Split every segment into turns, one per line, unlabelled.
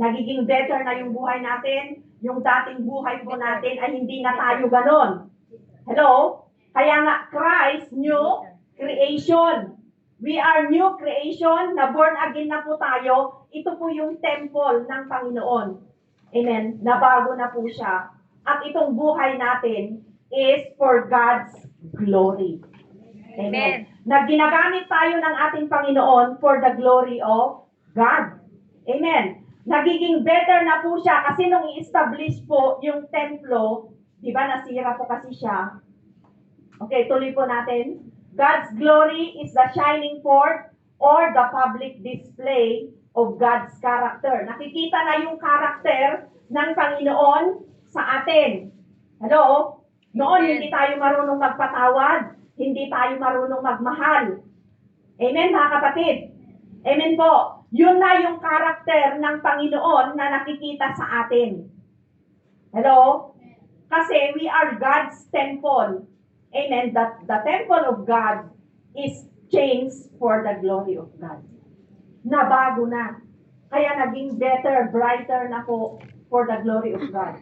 Nagiging better na yung buhay natin. Yung dating buhay po natin ay hindi na tayo ganon. Hello? Kaya nga, Christ, new creation. We are new creation, na born again na po tayo. Ito po yung temple ng Panginoon. Amen? Nabago na po siya. At itong buhay natin is for God's glory. Amen. Na ginagamit tayo ng ating Panginoon for the glory of God. Amen. Nagiging better na po siya kasi nung i-establish po yung templo, di ba nasira po kasi siya. Okay, tuloy po natin. God's glory is the shining forth or the public display of God's character. Nakikita na yung character ng Panginoon sa atin. Hello? Noon, hindi tayo marunong magpatawad. Hindi tayo marunong magmahal. Amen, mga kapatid? Amen po. Yun na yung karakter ng Panginoon na nakikita sa atin. Hello? Kasi we are God's temple. Amen. The temple of God is changed for the glory of God. Nabago na. Kaya naging better, brighter na po for the glory of God.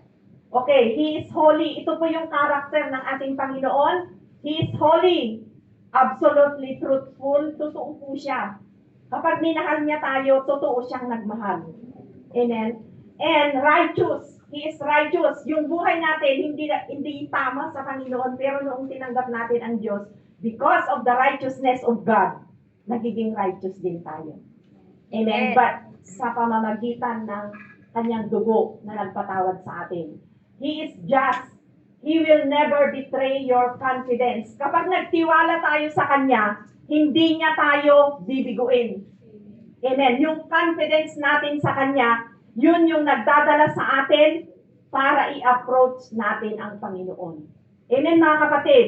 Okay, He is holy. Ito po yung karakter ng ating Panginoon. He is holy. Absolutely truthful. Totoo po siya. Kapag minahal niya tayo, totoo siyang nagmahal. Amen. And righteous. He is righteous. Yung buhay natin, hindi tama sa Panginoon, pero noong tinanggap natin ang Diyos, because of the righteousness of God, nagiging righteous din tayo. Amen. But sa pamamagitan ng kanyang dugo na nagpatawad sa atin. He is just. He will never betray your confidence. Kapag nagtiwala tayo sa Kanya, hindi niya tayo bibiguin. Amen. Yung confidence natin sa Kanya, yun yung nagdadala sa atin para i-approach natin ang Panginoon. Amen, mga kapatid.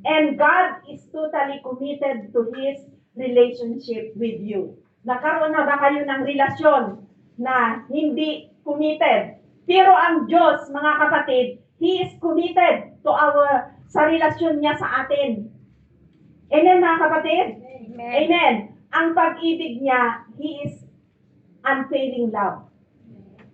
And God is totally committed to His relationship with you. Nagkaroon na ba kayo ng relasyon na hindi committed? Pero ang Diyos, mga kapatid, He is committed to sa relasyon niya sa atin. Amen, mga kapatid? Amen. Amen. Ang pag-ibig niya, He is unfailing love.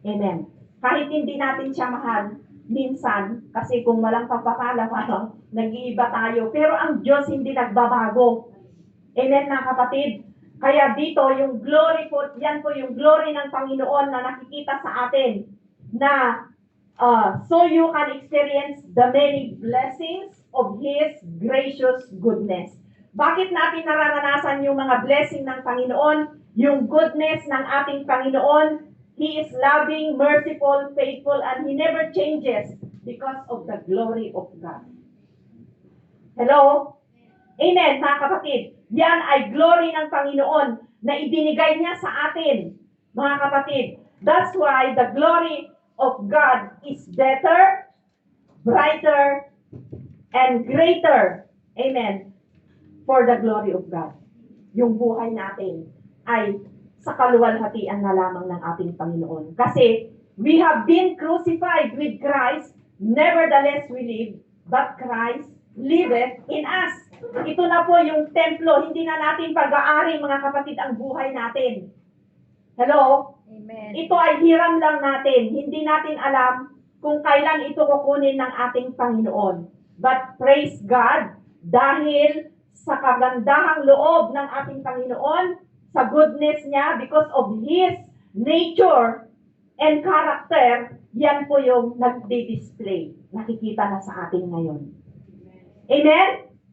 Amen. Kahit hindi natin siya mahal, minsan, kasi kung walang pagpapala, parang nag-iiba tayo. Pero ang Diyos hindi nagbabago. Amen, mga kapatid? Kaya dito, yung glory po, yan po yung glory ng Panginoon na nakikita sa atin, na so you can experience the many blessings of His gracious goodness. Bakit natin nararanasan yung mga blessing ng Panginoon? Yung goodness ng ating Panginoon. He is loving, merciful, faithful, and He never changes because of the glory of God. Hello? Amen, mga kapatid. Yan ay glory ng Panginoon na ibinigay niya sa atin, mga kapatid. That's why the glory of God is better, brighter, and greater. Amen. For the glory of God. Yung buhay natin ay sa kaluwalhatian na lamang ng ating Panginoon. Kasi we have been crucified with Christ, nevertheless we live, but Christ liveth in us. Ito na po yung templo, hindi na natin pag-aari, mga kapatid, ang buhay natin. Hello? Amen. Ito ay hiram lang natin. Hindi natin alam kung kailan ito kukunin ng ating Panginoon. But praise God, dahil sa kagandahang loob ng ating Panginoon, sa goodness niya, because of His nature and character, yan po yung nagdi-display. Nakikita na sa atin ngayon. Amen?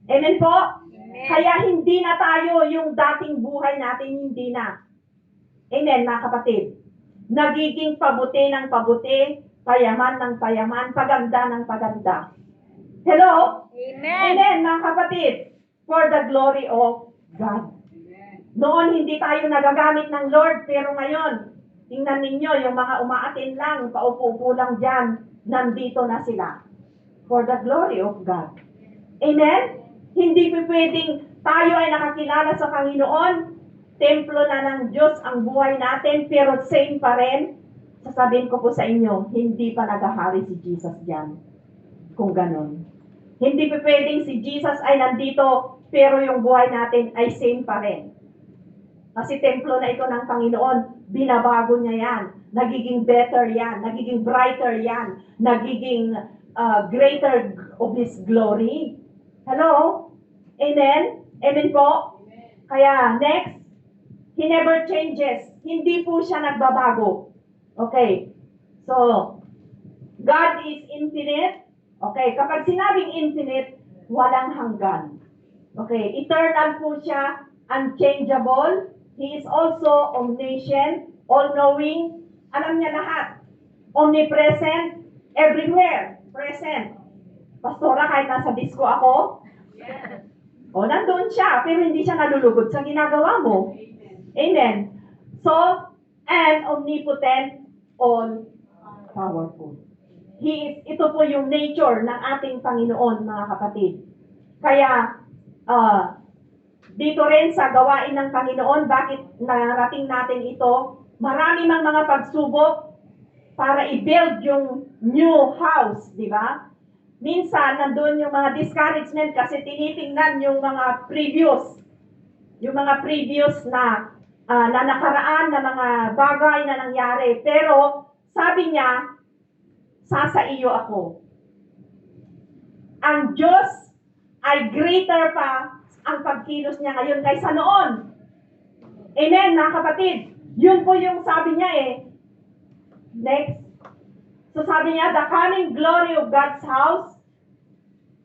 Amen po? Amen. Kaya hindi na tayo yung dating buhay natin, hindi na. Amen, mga kapatid. Nagiging pabuti ng pabuti, payaman ng payaman, paganda ng paganda. Hello? Amen. Amen, mga kapatid. For the glory of God. Noon, hindi tayo nagagamit ng Lord, pero ngayon, tingnan ninyo, yung mga umaatin lang, paupo-upo lang dyan, nandito na sila. For the glory of God. Amen? Hindi pa pwedeng tayo ay nakakilala sa Panginoon, templo na ng Diyos ang buhay natin, pero same pa rin. Sasabihin ko po sa inyo, hindi pa naghahari si Jesus dyan. Kung ganon. Hindi pa pwedeng si Jesus ay nandito, pero yung buhay natin ay same pa rin. Kasi templo na ito ng Panginoon, binabago niya yan. Nagiging better yan, nagiging brighter yan, nagiging greater of His glory. Hello? Amen? Amen po? Kaya, next, He never changes. Hindi po siya nagbabago. Okay. So, God is infinite. Okay. Kapag sinabing infinite, walang hanggan. Okay. Eternal po siya. Unchangeable. He is also omniscient, all-knowing. Alam niya lahat. Omnipresent, everywhere. Present. Pastora, kahit nasa disco ako, o nandoon siya, pero hindi siya nalulugod sa ginagawa mo. Amen. So, and omnipotent, all-powerful. Ito po yung nature ng ating Panginoon, mga kapatid. Kaya, dito rin sa gawain ng Panginoon, bakit narating natin ito? Marami mang mga pagsubok para i-build yung new house, di ba? Minsan, nandun yung mga discouragement kasi tinitingnan yung mga previous na nakaraan na mga bagay na nangyari. Pero, sabi niya, sa iyo ako. Ang Diyos ay greater pa ang pagkilos niya ngayon kaysa noon. Amen, mga kapatid. Yun po yung sabi niya eh. Next. So sabi niya, the coming glory of God's house.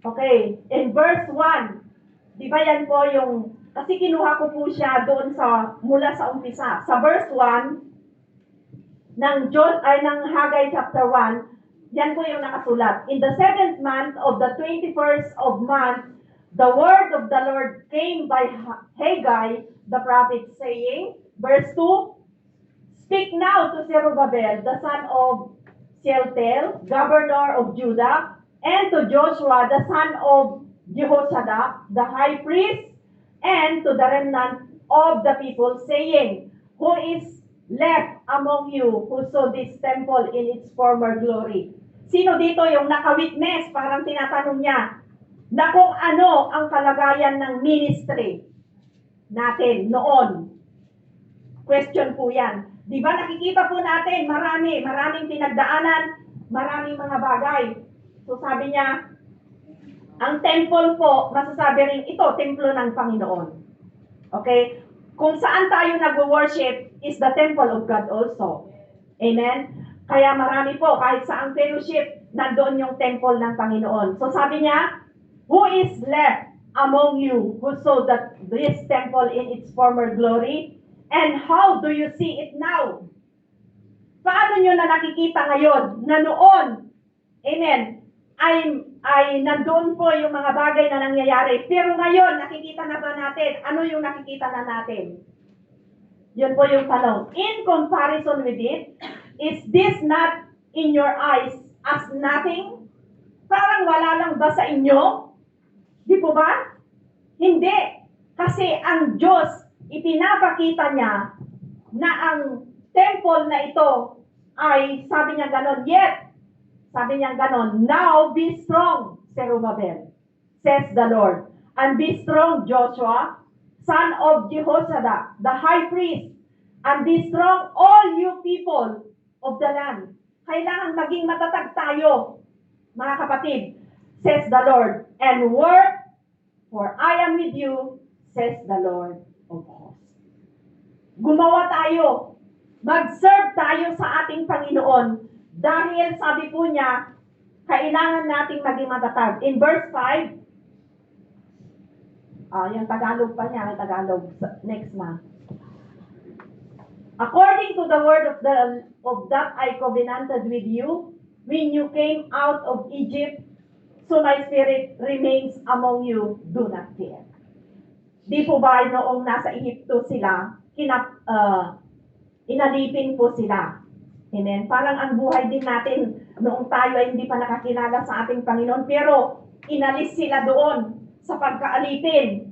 Okay, in verse 1. Di ba yan po yung, kasi kinuha ko po siya doon mula sa umpisa. Sa verse 1, ng Haggai chapter 1, yan po yung nakasulat. In the 7th month of the 21st of month, the word of the Lord came by Haggai, the prophet, saying, verse 2, speak now to Zerubbabel, the son of Shealtiel, governor of Judah, and to Joshua, the son of Jehozadak, the high priest, and to the remnant of the people, saying, who is left among you who saw this temple in its former glory? Sino dito yung naka-witness? Parang tinatanong niya na kung ano ang kalagayan ng ministry natin noon. Question po yan. Di ba nakikita po natin, maraming pinagdaanan, maraming mga bagay. So sabi niya, ang temple po, masasabi rin ito, templo ng Panginoon. Okay? Kung saan tayo nag-worship is the temple of God also. Amen? Kaya marami po, kahit sa ang fellowship, nandoon yung temple ng Panginoon. So sabi niya, who is left among you who saw that this temple in its former glory? And how do you see it now? Paano nyo na nakikita ngayon na noon, amen, ay nandoon po yung mga bagay na nangyayari. Pero ngayon, nakikita na ba natin? Ano yung nakikita na natin? Yun po yung tanong. In comparison with it, is this not in your eyes as nothing? Parang wala lang ba sa inyo? Di po ba? Hindi. Kasi ang Diyos, ipinapakita niya na ang temple na ito ay, sabi niya ganon, yet, sabi niya ganon, now be strong, Zerubbabel, says the Lord, and be strong, Joshua, son of Jehozadak, the high priest, and be strong, all you people of the land. Kailangan maging matatag tayo, mga kapatid, says the Lord, and work, for I am with you, says the Lord of hosts. Gumawa tayo, mag-serve tayo sa ating Panginoon, dahil sabi po niya, kailangan nating maging matatag. In verse 5, yung Tagalog pa niya, may Tagalog, next month. According to the word of that I covenanted with you, when you came out of Egypt, so my spirit remains among you, do not fear. Di po ba noong nasa Egypto sila, inalipin po sila. Amen. Parang ang buhay din natin noong tayo ay hindi pa nakakilala sa ating Panginoon, pero inalis sila doon sa pagkaalipin.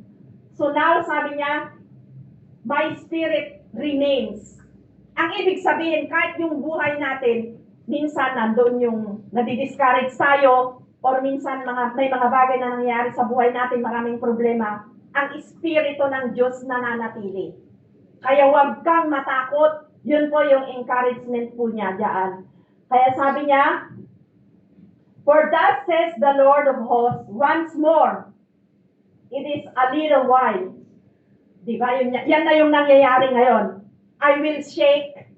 So now, sabi niya, my spirit remains. Ang ibig sabihin, kahit yung buhay natin, minsan nandun yung nadi-discourage tayo, or minsan may mga bagay na nangyayari sa buhay natin, maraming problema, ang espiritu ng Diyos nananatili. Kaya huwag kang matakot. Yun po yung encouragement po niya diyan. Kaya sabi niya, "For thus says the Lord of hosts, once more, it is a little while." Di ba? Yan na yung nangyayari ngayon. "I will shake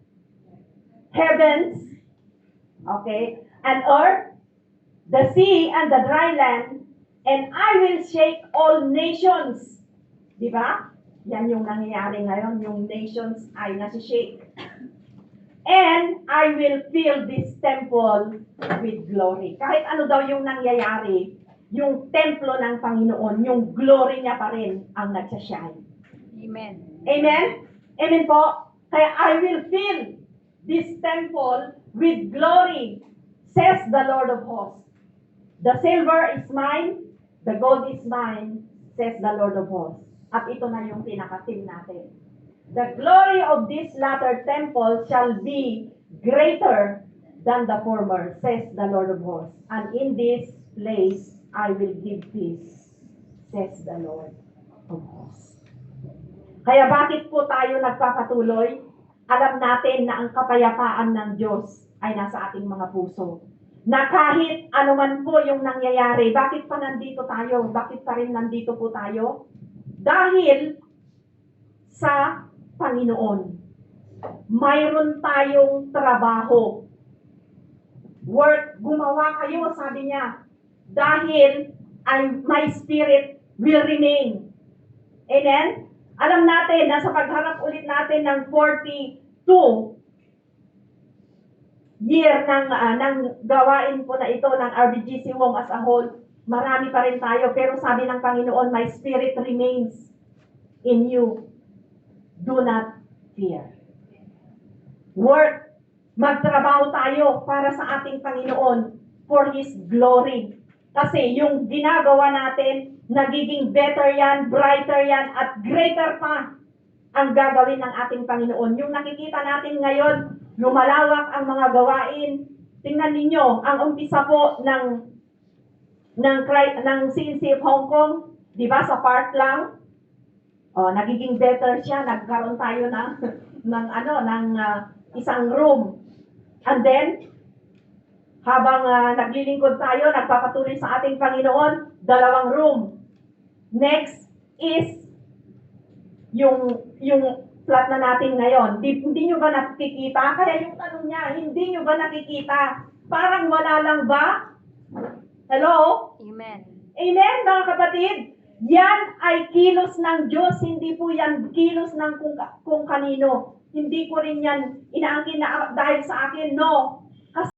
heavens, okay, and earth, the sea and the dry land, and I will shake all nations." Di ba? Yan yung nangyayari ngayon. Yung nations ay nasi-shake. "And I will fill this temple with glory." Kahit ano daw yung nangyayari, yung templo ng Panginoon, yung glory niya pa rin ang nagsashine.
Amen.
Amen? Amen po? Kaya "I will fill this temple with glory, says the Lord of hosts. The silver is mine, the gold is mine, says the Lord of hosts." At ito na yung pinaka-theme natin. "The glory of this latter temple shall be greater than the former, says the Lord of hosts. And in this place I will give peace, says the Lord of hosts." Kaya bakit po tayo nagpapatuloy? Alam natin na ang kapayapaan ng Diyos ay nasa ating mga puso. Na kahit anuman po yung nangyayari, bakit pa nandito tayo? Bakit pa rin nandito po tayo? Dahil sa Panginoon. Mayroon tayong trabaho. Work, gumawa kayo, sabi niya. Dahil my spirit will remain. Amen? Alam natin na sa pagharap ulit natin ng 42 year ng gawain po na ito ng RBGC Home as a whole, marami pa rin tayo. Pero sabi ng Panginoon, "My spirit remains in you. Do not fear." Work. Magtrabaho tayo para sa ating Panginoon for His glory. Kasi yung ginagawa natin, nagiging better yan, brighter yan, at greater pa ang gagawin ng ating Panginoon. Yung nakikita natin ngayon, lumalawak ang mga gawain. Tingnan ninyo, ang umpisa po ng CNCF Hong Kong, di ba, sa park lang, nagiging better siya, nagkaroon tayo ng isang room. And then, habang naglilingkod tayo, nagpapatuloy sa ating Panginoon, 2 room. Next is yung flat na natin ngayon. Hindi nyo ba nakikita? Kaya yung tanong niya, hindi nyo ba nakikita? Parang wala lang ba? Hello?
Amen.
Amen, mga kapatid? Yan ay kilos ng Diyos, hindi po yan kilos ng kung kanino. Hindi ko rin yan inaangkin na dahil sa akin, no.